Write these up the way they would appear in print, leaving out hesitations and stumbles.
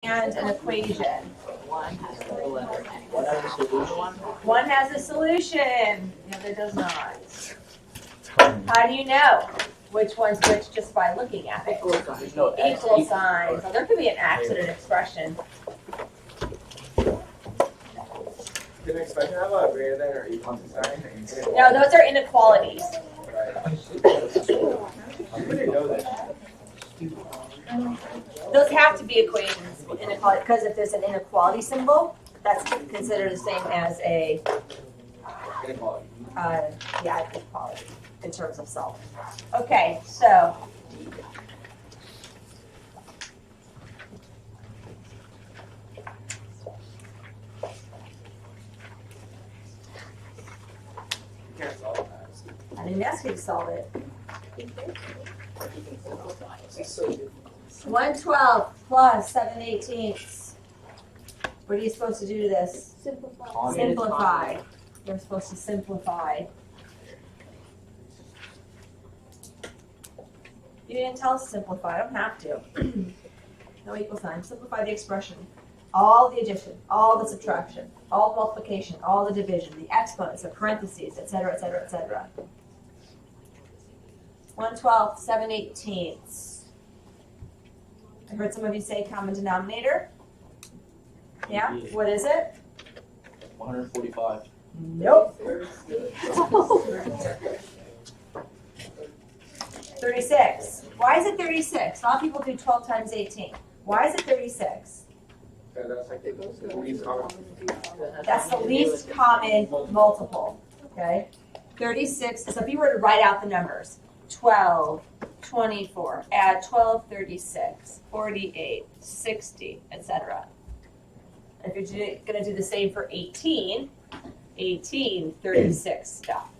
and an equation. One has a letter. One has a solution. The other does not. How do you know which one's which just by looking at it? Equal signs. So there could be an accident expression. Did an expression have a greater than or equal to sign? No, those are inequalities. I didn't know that. Those have to be equations, inequality, because if there's an inequality symbol, that's considered the same as a Inequality. inequality in terms of self. Okay, so You can't solve that. I didn't ask you to solve it. 112 plus 7/18. What are you supposed to do to this? Simplify. Simplify. You're supposed to simplify. You didn't tell us to simplify. I don't have to. No equal sign. Simplify the expression. All the addition, all the subtraction, all the multiplication, all the division, the exponents, the parentheses, etc., etc., etc. 112, 7/18. I heard some of you say common denominator. Yeah? What is it? 145. Nope. 36. Why is it 36? A lot of people do 12 times 18. Why is it 36? That's like the least common. That's the least common multiple. Okay? 36. So if you were to write out the numbers, 12, 24, add 12, 36, 48, 60, etc. If you're going to do the same for 18, 36 stuff.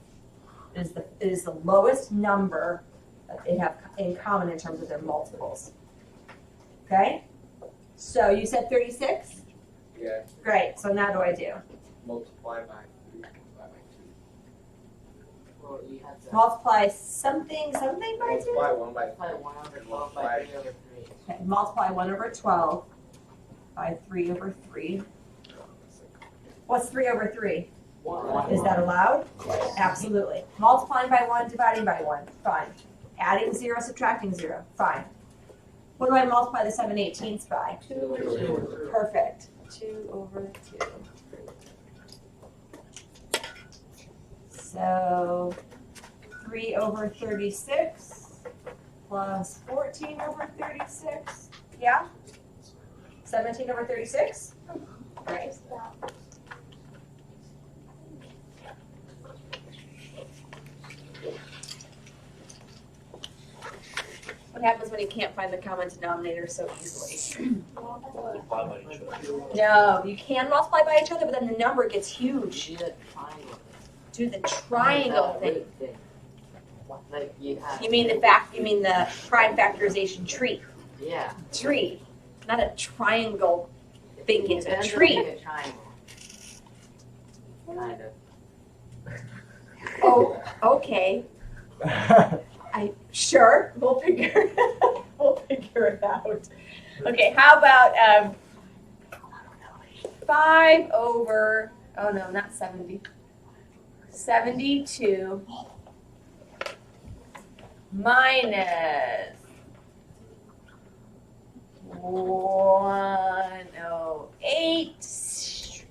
It is the lowest number that they have in common in terms of their multiples. Okay? So you said 36? Yeah. Great. So now what do I do? Multiply by 3, multiply by 2. Well, you have to Multiply something by 2? Multiply 1 by 3. multiply 1 over 12 by 3 over 3. Okay, multiply 1 over 12 by 3 over 3. What's 3 over 3? 1. Is that allowed? Absolutely. Multiplying by 1, dividing by 1. Fine. Adding 0, subtracting 0. Fine. What do I multiply the 7/18ths by? 2 over 2. Perfect. 2 over 2. So 3 over 36 plus 14 over 36. Yeah? 17 over 36? Great. What happens when you can't find the common denominator so easily? Multiply by each other. No, you can multiply by each other, but then the number gets huge. Do the triangle. Do the triangle That thing. root thing. Like you have. You mean the prime factorization tree. Yeah. Tree. Not a triangle thing, it's a Ends up tree. being a triangle. Kind of. Oh, okay. Sure, we'll figure it out. Okay, how about 5 over, oh no, not 70. 72 minus 108.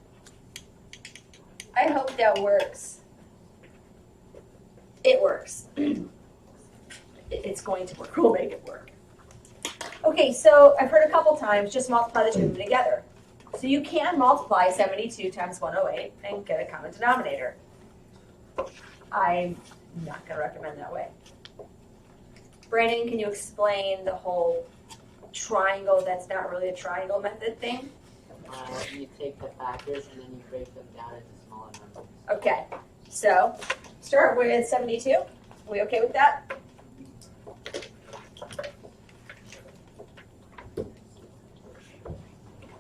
I hope that works. It works. It's going to work. We'll make it work. Okay, so I've heard a couple times just multiply the two of them together. So you can multiply 72 times 108 and get a common denominator. I'm not going to recommend that way. Brandon, can you explain the whole triangle that's not really a triangle method thing? You take the factors and then you break them down into smaller numbers. Okay, so start with 72. Are we okay with that?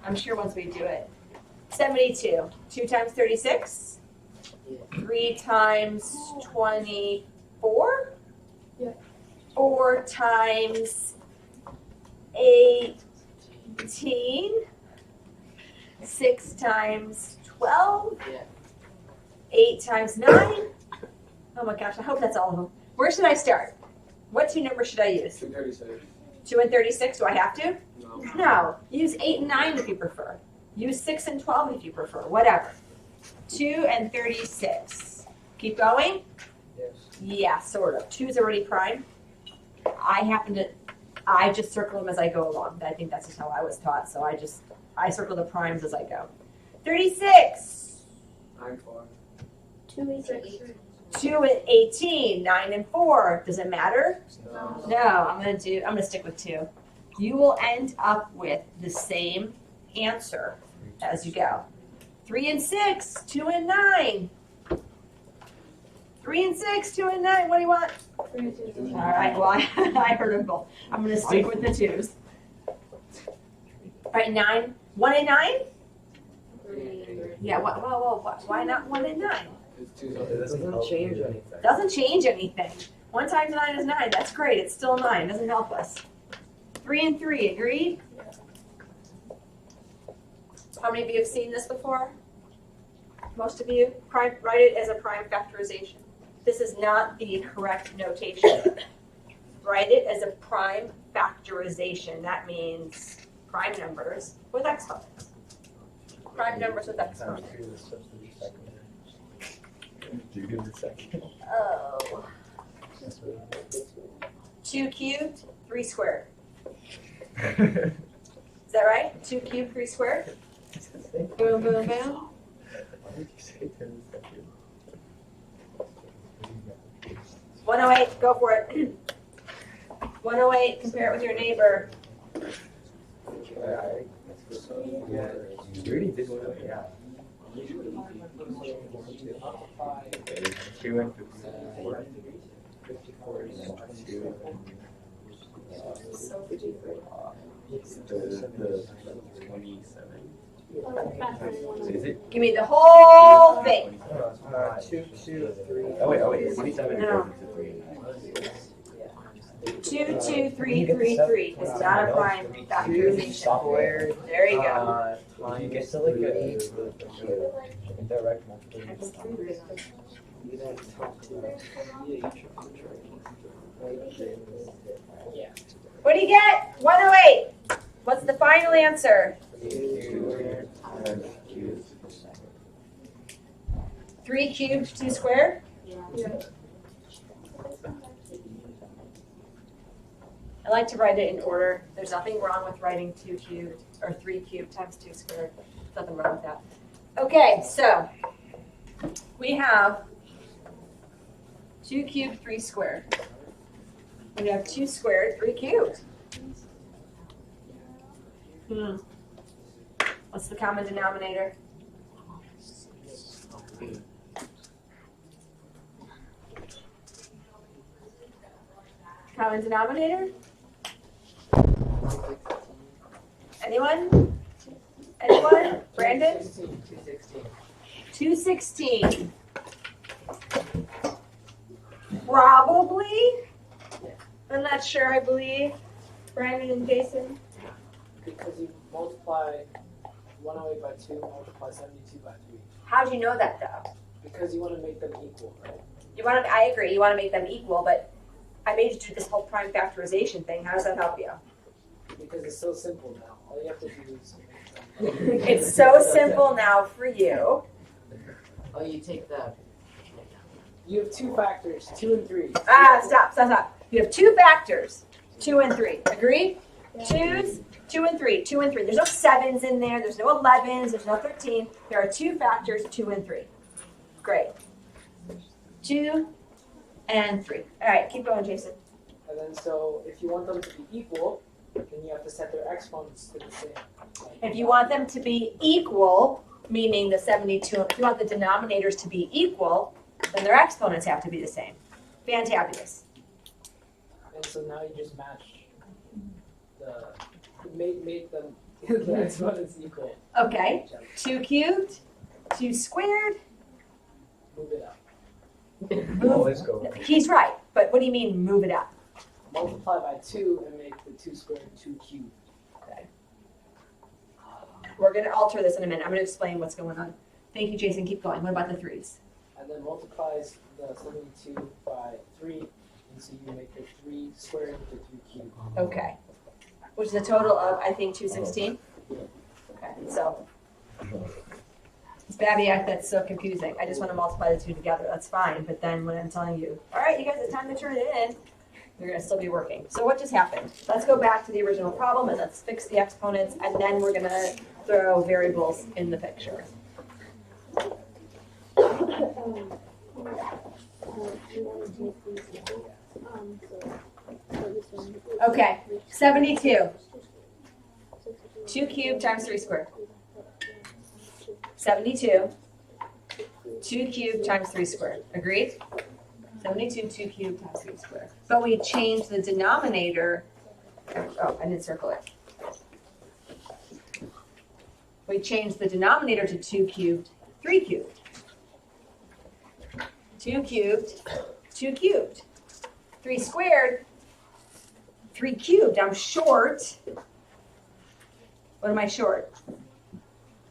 I'm sure once we do it. 72. 2 times 36? Yeah. 3 times 24? Yeah. 4 times 8 18. 6 times 12. Yeah. 8 times 9. Oh my gosh, I hope that's all of them. Where should I start? What two numbers should I use? 236. 2 and 36, do I have to? No. No. Use 8 and 9 if you prefer. Use 6 and 12 if you prefer, whatever. 2 and 36. Keep going? Yes. Yeah, sort of. 2 is already prime. I just circle them as I go along. I think that's just how I was taught, so I circle the primes as I go. 36. 9, 4. 2 and 6. 2 and 18. 9 and 4. Does it matter? No. No, I'm gonna stick with 2. You will end up with the same answer as you go. 3 and 6, 2 and 9. 3 and 6, 2 and 9. What do you want? All right. Well, I heard them both. I'm gonna stick with the 2s. All right, 9. 1 and 9. Yeah. Why not 1 and 9? It's 2. It doesn't change anything. Doesn't change anything. 1 times 9 is 9. That's great. It's still 9. Doesn't help us. 3 and 3. Agreed? How many of you have seen this before? Most of you. Write it as a prime factorization. This is not the correct notation. Write it as a prime factorization. That means prime numbers with exponents. Prime numbers with exponents. Do you give the second? Oh. 2 cubed, 3 squared. Is that right? 2 cubed, 3 squared? Boom, boom, boom. Why would you say 10 seconds? 108, go for it. 108, compare it with your neighbor. You already did one, yeah. 2 and 54. 54 is 2. The 27. Is it? Give me the whole thing. 2, 2, 3. Oh wait, 27 No. goes into 3 and 9. 2, 2, 3, 3, 3. It's not a prime factorization. There you go. You get to like a direct What do you get? 108. What's the final answer? 3 cubed, 2 squared? I like to write it in order. There's nothing wrong with writing 2 cubed or 3 cubed times 2 squared. Nothing wrong with that. Okay, so we have 2 cubed, 3 squared. We have 2 squared, 3 cubed. What's the common denominator? Common denominator? Anyone? Anyone? Brandon? 216. Probably. I'm not sure, I believe. Brandon and Jason? Because you multiply 108 by 2, multiply 72 by 3. How do you know that though? Because you want to make them equal, right? I agree, you want to make them equal, but I made you do this whole prime factorization thing. How does that help you? Because it's so simple now. All you have to do is make them. It's so simple now for you. Oh, you take the. You have 2 factors, 2 and 3. Stop. You have 2 factors, 2 and 3. Agreed? 2's, 2 and 3, 2 and 3. There's no 7s in there. There's no 11s. There's no 13. There are 2 factors, 2 and 3. Great. 2 and 3. All right, keep going, Jason. And then so if you want them to be equal, then you have to set their exponents to the same. If you want them to be equal, meaning the 72, if you want the denominators to be equal, then their exponents have to be the same. Fantabulous. And so now you just match make them the exponents equal. Okay. 2 cubed, 2 squared. Move it up. Let's go. He's right, but what do you mean move it up? Multiply by 2 and make the 2 squared 2 cubed. We're gonna alter this in a minute. I'm gonna explain what's going on. Thank you, Jason. Keep going. What about the 3s? And then multiplies the 72 by 3, and so you make the 3 squared into 3 cubed. Okay. Which is a total of, I think, 216? Okay, so. It's Babiac that's so confusing. I just want to multiply the two together. That's fine. But then when I'm telling you, all right, you guys, it's time to turn it in, you're going to still be working. So what just happened? Let's go back to the original problem and let's fix the exponents. And then we're going to throw variables in the picture. Okay, 72. 2 cubed times 3 squared. 72. 2 cubed times 3 squared. Agreed? 72, 2 cubed times 3 squared. But we changed the denominator. Oh, I didn't circle it. We changed the denominator to 2 cubed, 3 cubed. 2 cubed, 2 cubed. 3 squared, 3 cubed. I'm short. What am I short?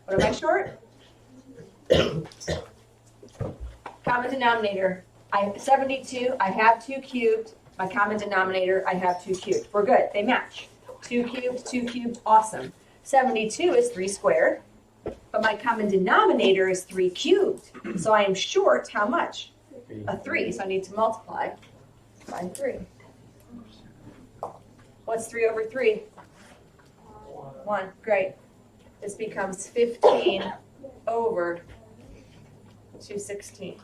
What am I short? Common denominator. I have 72. I have 2 cubed. My common denominator, I have 2 cubed. We're good. They match. 2 cubed, 2 cubed. Awesome. 72 is 3 squared. But my common denominator is 3 cubed. So I am short how much? A 3. So I need to multiply by 3. What's 3 over 3? 1. Great. This becomes 15 over 216.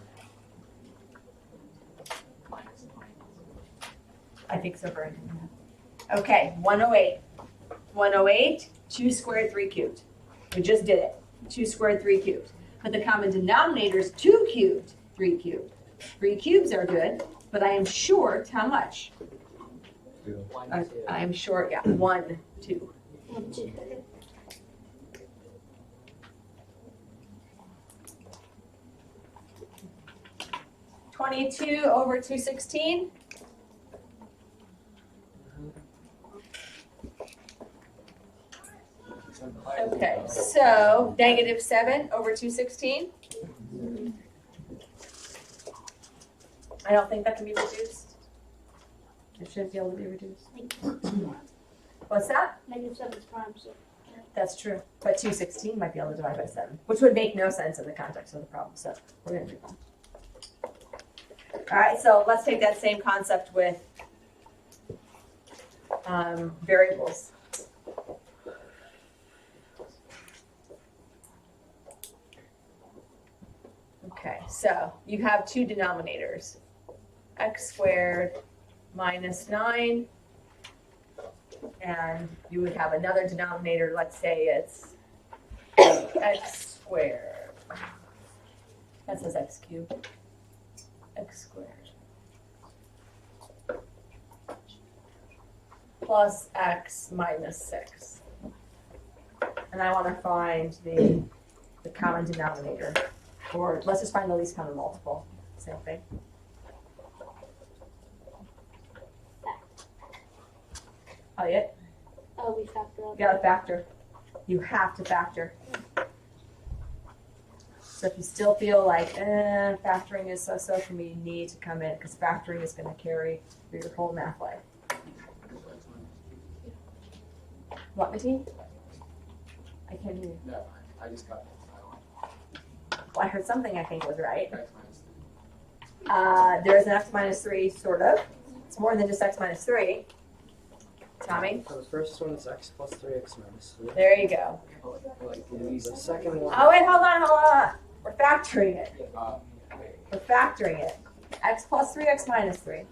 I think so, Brian. Okay, 108. 108, 2 squared, 3 cubed. We just did it. 2 squared, 3 cubed. But the common denominator is 2 cubed, 3 cubed. 3 cubes are good, but I am short how much? 1, 2. I am short, 1, 2. 1, 2. 22 over 216. Okay, so -7 over 216. I don't think that can be reduced. It should be able to be reduced. What's that? -7 is prime, so. That's true. But 216 might be able to divide by 7, which would make no sense in the context of the problem. So we're going to do that. All right, so let's take that same concept with variables. Okay, so you have 2 denominators, x squared minus 9, and you would have another denominator, let's say it's x squared. That says x cubed. X squared plus x minus 6. And I want to find the common denominator. Or let's just find the least common multiple. Same thing. Elliot, Oh, we factor out. you gotta factor. You have to factor. So if you still feel like, factoring is so-so for me, you need to come in because factoring is going to carry through your whole math life. What, Mateen? I can't hear you. No, I just got it. Well, I heard something I think was right. X minus 3. There is an x minus 3, sort of. It's more than just x minus 3. Tommy? So the first one is x plus 3x minus 3. There you go. Like the least. The second one, Oh, wait, hold on. We're factoring it. Uh, We're factoring it. X plus 3, x minus 3.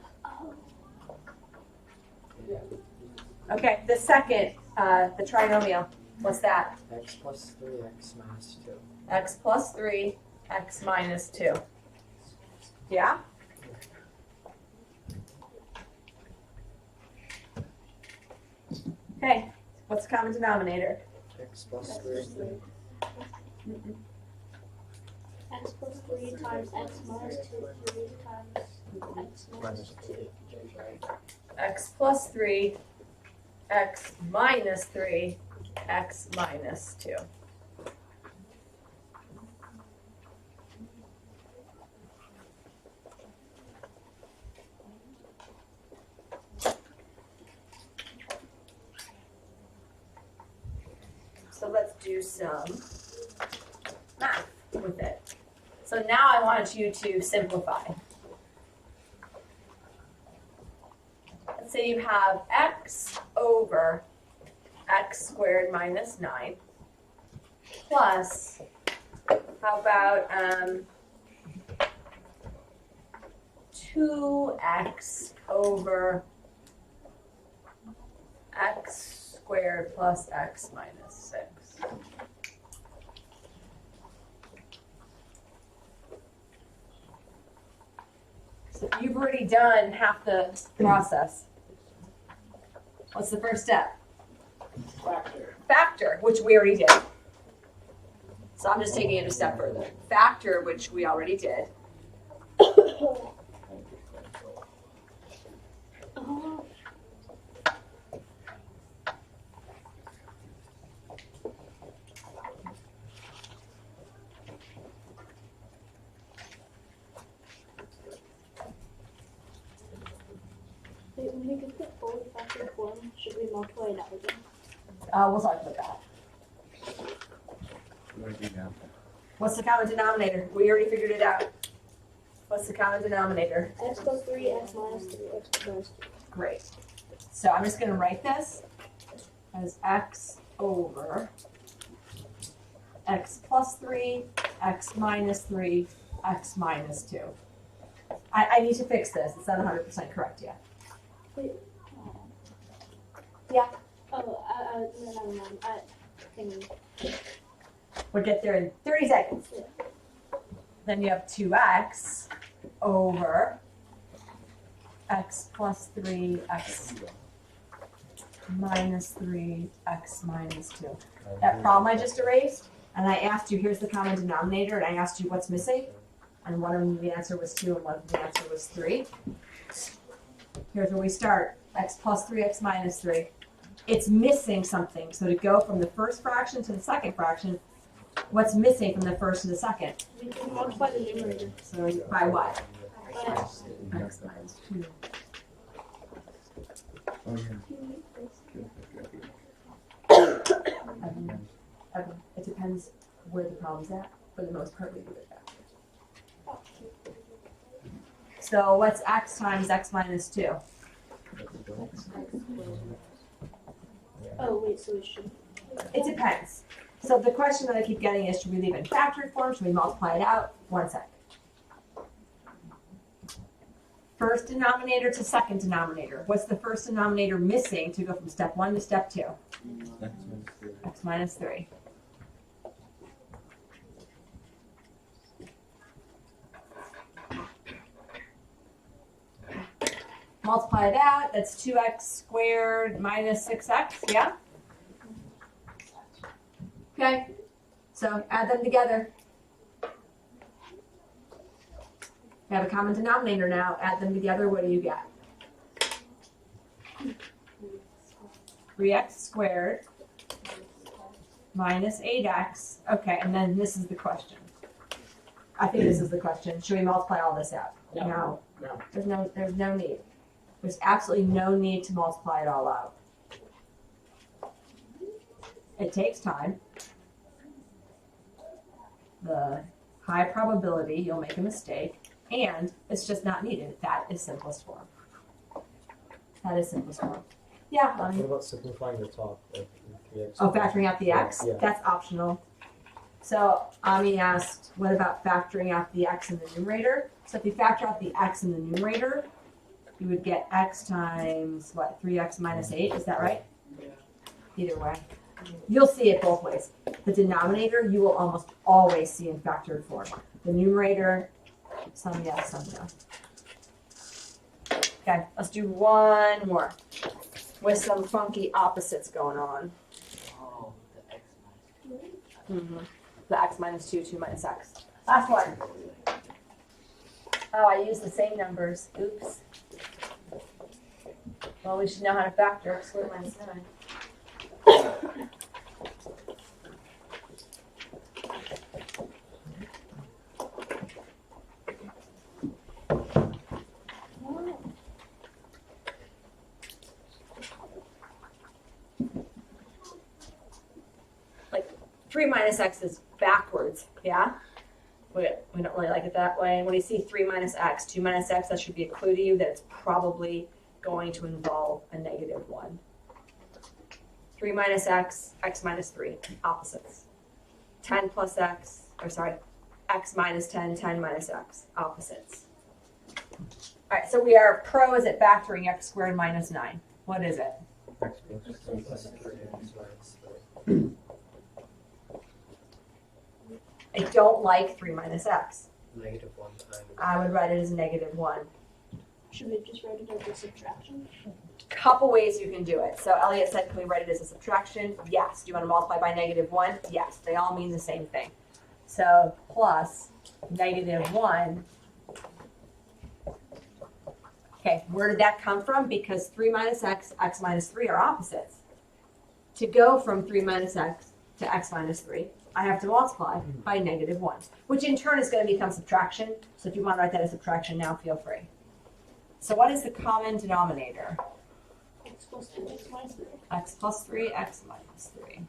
Okay, the second, the trinomial. What's that? x plus 3x minus 2. X plus 3, x minus 2. Yeah? Okay, what's the common denominator? x plus 3. X plus 3 times x minus 2, 3 times x minus 2. X plus 3, x minus 3, x minus 2. So let's do some math with it. So now I want you to simplify. Let's say you have x over x squared minus 9 plus, how about 2x over x squared plus x minus 6. So you've already done half the process. What's the first step? Factor. Factor, which we already did. So I'm just taking it a step further. Factor, which we already did. Wait, when we get the fully factored form, should we multiply it out again? We'll talk about that. What do you do now? What's the common denominator? We already figured it out. What's the common denominator? X plus 3, x minus 3, x plus 2. Great. So I'm just going to write this as x over x plus 3, x minus 3, x minus 2. I need to fix this. It's not 100% correct yet. Oh, never mind. We'll get there in 30 seconds. Yeah. Then you have 2x over x plus 3, x minus 3, x minus 2. That problem I just erased, and I asked you, here's the common denominator, and I asked you what's missing, and one of them the answer was 2, and one of them the answer was 3. Here's where we start, x plus 3, x minus 3. It's missing something, so to go from the first fraction to the second fraction, what's missing from the first to the second? We can multiply the numerator. So by what? By X minus 2. Oh, yeah. It depends where the problem's at. For the most part, we do it that way. So what's x times x minus 2? Oh, wait, so we should. It depends. So the question that I keep getting is, should we leave it in factored form? Should we multiply it out? 1 sec. First denominator to second denominator. What's the first denominator missing to go from step 1 to step 2? X minus 3. Multiply it out, that's 2x squared minus 6x, yeah? Okay, so add them together. We have a common denominator now, add them together, what do you get? 3x squared minus 8x, okay, and then this is the question. I think this is the question, should we multiply all this out? No. There's no need. There's absolutely no need to multiply it all out. It takes time. The high probability you'll make a mistake, and it's just not needed. That is simplest form. That is simplest form. Yeah, What honey. about simplifying the top? Like 3x? Oh, factoring out the x? Yeah. That's optional. So Ami asked, what about factoring out the x in the numerator? So if you factor out the x in the numerator, you would get x times, what, 3x minus 8, is that right? Either way. You'll see it both ways. The denominator, you will almost always see in factored form. The numerator, some yes, some no. Okay, let's do one more with some funky opposites going on. Oh, the x minus 2. The x minus 2, 2 minus x. Last one. Oh, I used the same numbers. Oops. Well, we should know how to factor x squared minus 9. 3 minus x is backwards, yeah? We don't really like it that way. And when you see 3 minus x, 2 minus x, that should be a clue to you that it's probably going to involve a negative 1. 3 minus x, x minus 3, opposites. 10 plus x, or sorry, x minus 10, 10 minus x, opposites. All right, so we are pro is at factoring x squared minus 9. What is it? X plus 3 Plus x 3 minus minus 3. I don't like 3 minus x. Negative 1 times. I would write it as negative 1. Should we just write it as a subtraction? Couple ways you can do it. So Elliot said, can we write it as a subtraction? Yes. Do you want to multiply by negative 1? Yes. They all mean the same thing. So plus negative 1. Okay, where did that come from? Because 3 minus x, x minus 3 are opposites. To go from 3 minus x to x minus 3, I have to multiply by negative 1, which in turn is going to become subtraction. So if you want to write that as subtraction now, feel free. So what is the common denominator? X plus 2, x minus 3. X plus 3, x minus 3.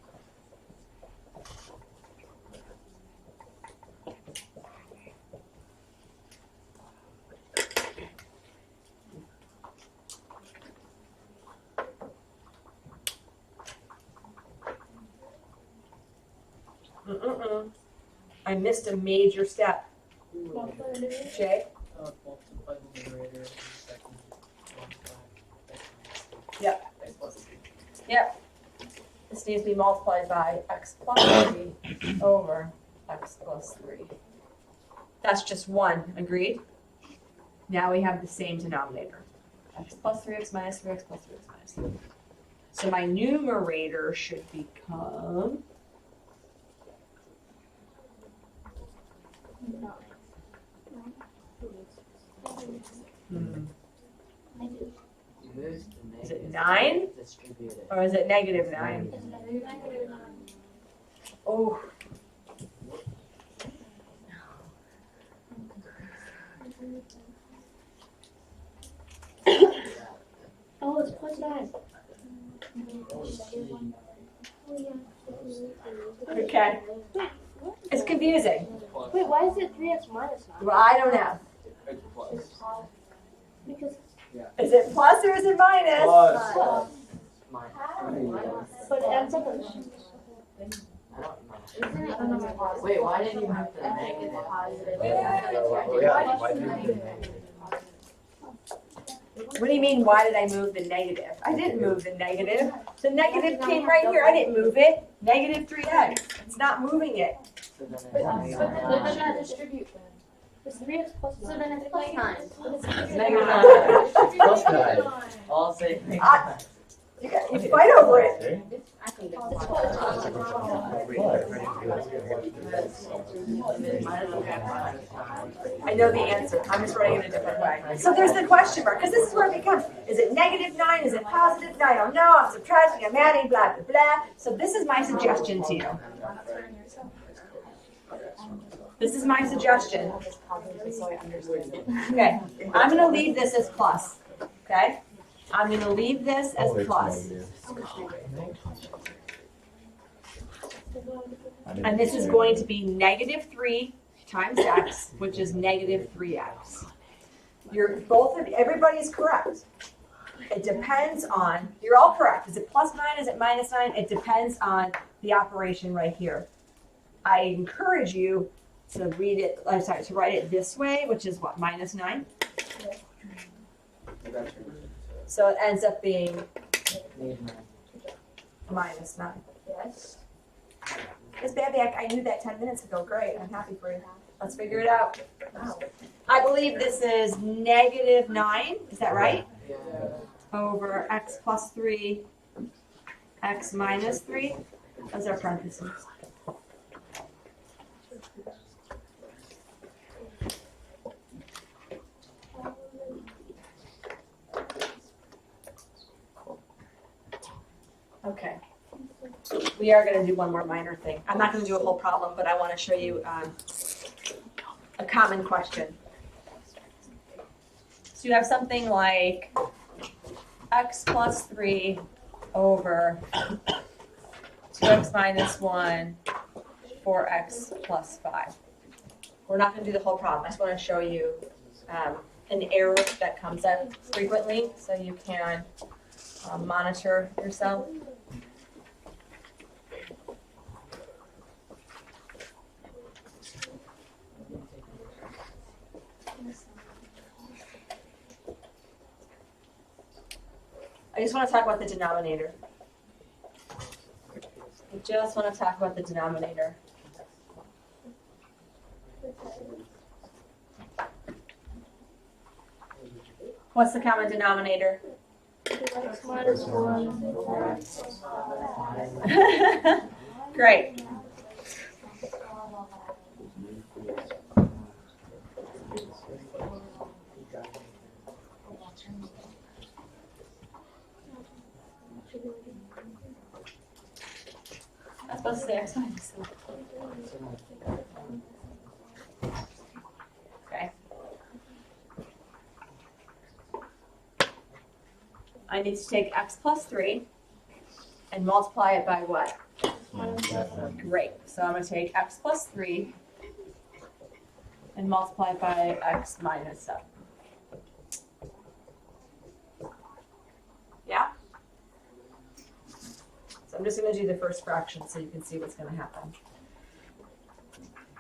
I missed a major step. Multiply the numerator. Jay? Multiply the numerator and second multiply x minus 3. Yep. X plus 3. Yep. This needs to be multiplied by x plus 3 over x plus 3. That's just 1, agreed? Now we have the same denominator. X plus 3, x minus 3, x plus 3, x minus 3. So my numerator should become 9. Negative. Is it 9? Distributed. Or is it negative 9? It's negative 9. Oh, Oh, it's plus 9. okay. It's confusing. Wait, why is it 3x minus 9? Well, I don't know. It's plus. Because, Is it plus or is it minus? Plus. but it ends up in I don't know. Wait, why did you move the negative? Why do you need negative? What do you mean, why did I move the negative? I didn't move the negative. The negative came right here. I didn't move it. Negative 3x. It's not moving it. So then But then distribute then. It's 3x plus 9. So then it's plus 9. Negative 9. Plus 9. All say You fight over it. I know the answer. I'm just writing it a different way. So there's the question mark, because this is where it becomes, is it negative 9? Is it positive 9? I don't know. I'm subtracting, I'm adding, blah, blah, blah. So this is my suggestion to you. This is my suggestion. Okay, I'm going to leave this as plus. Okay? I'm going to leave this as plus. And this is going to be negative 3 times x, which is negative 3x. Everybody is correct. It depends on, you're all correct. Is it plus 9? Is it minus 9? It depends on the operation right here. I encourage you to to write it this way, which is what, minus 9? So it ends up being minus 9. Yes. Miss Babby, I knew that 10 minutes ago. Great. I'm happy for you. Let's figure it out. Wow. I believe this is negative 9. Is that right? Yeah. Over x plus 3, x minus 3. Those are parentheses. Okay. We are going to do one more minor thing. I'm not going to do a whole problem, but I want to show you a common question. So you have something like x plus 3 over 2x minus 1 4x plus 5. We're not going to do the whole problem. I just want to show you an error that comes up frequently so you can monitor yourself. I just want to talk about the denominator. I just want to talk about the denominator. What's the common denominator? X minus 1 or X plus 5. Great. I'm supposed to say X minus 1. Okay. I need to take x plus 3 and multiply it by what? Great. So I'm going to take x plus 3 and multiply it by x minus 7. Yeah? So I'm just going to do the first fraction so you can see what's going to happen.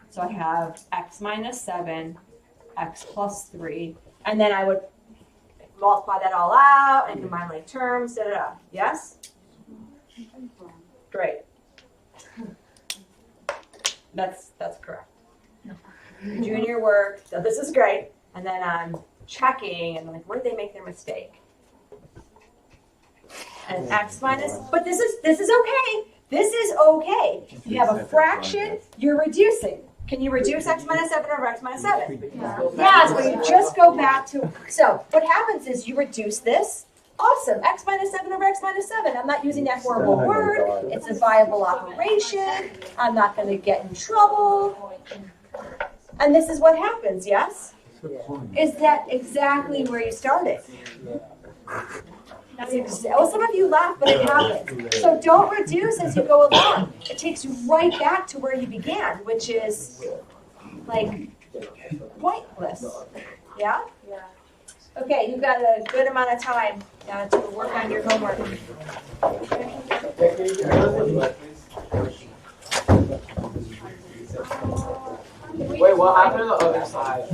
So I have x minus 7, x plus 3, and then I would multiply that all out and combine like terms, da da da. Yes? Great. That's correct. You're doing your work, so this is great. And then I'm checking and like, where did they make their mistake? And x minus, but this is okay. This is okay. You have a fraction, you're reducing. Can you reduce x minus 7 over x minus 7? Yes, but you just go back to, so what happens is you reduce this. Awesome, x minus 7 over x minus 7. I'm not using that horrible word. It's a viable operation. I'm not going to get in trouble. And this is what happens, yes? Is that exactly where you started? Well, some of you laugh, but it happens. So don't reduce as you go along. It takes you right back to where you began, which is like pointless. Yeah? Yeah. Okay, you've got a good amount of time to work on your homework. Wait, what happened to the other side?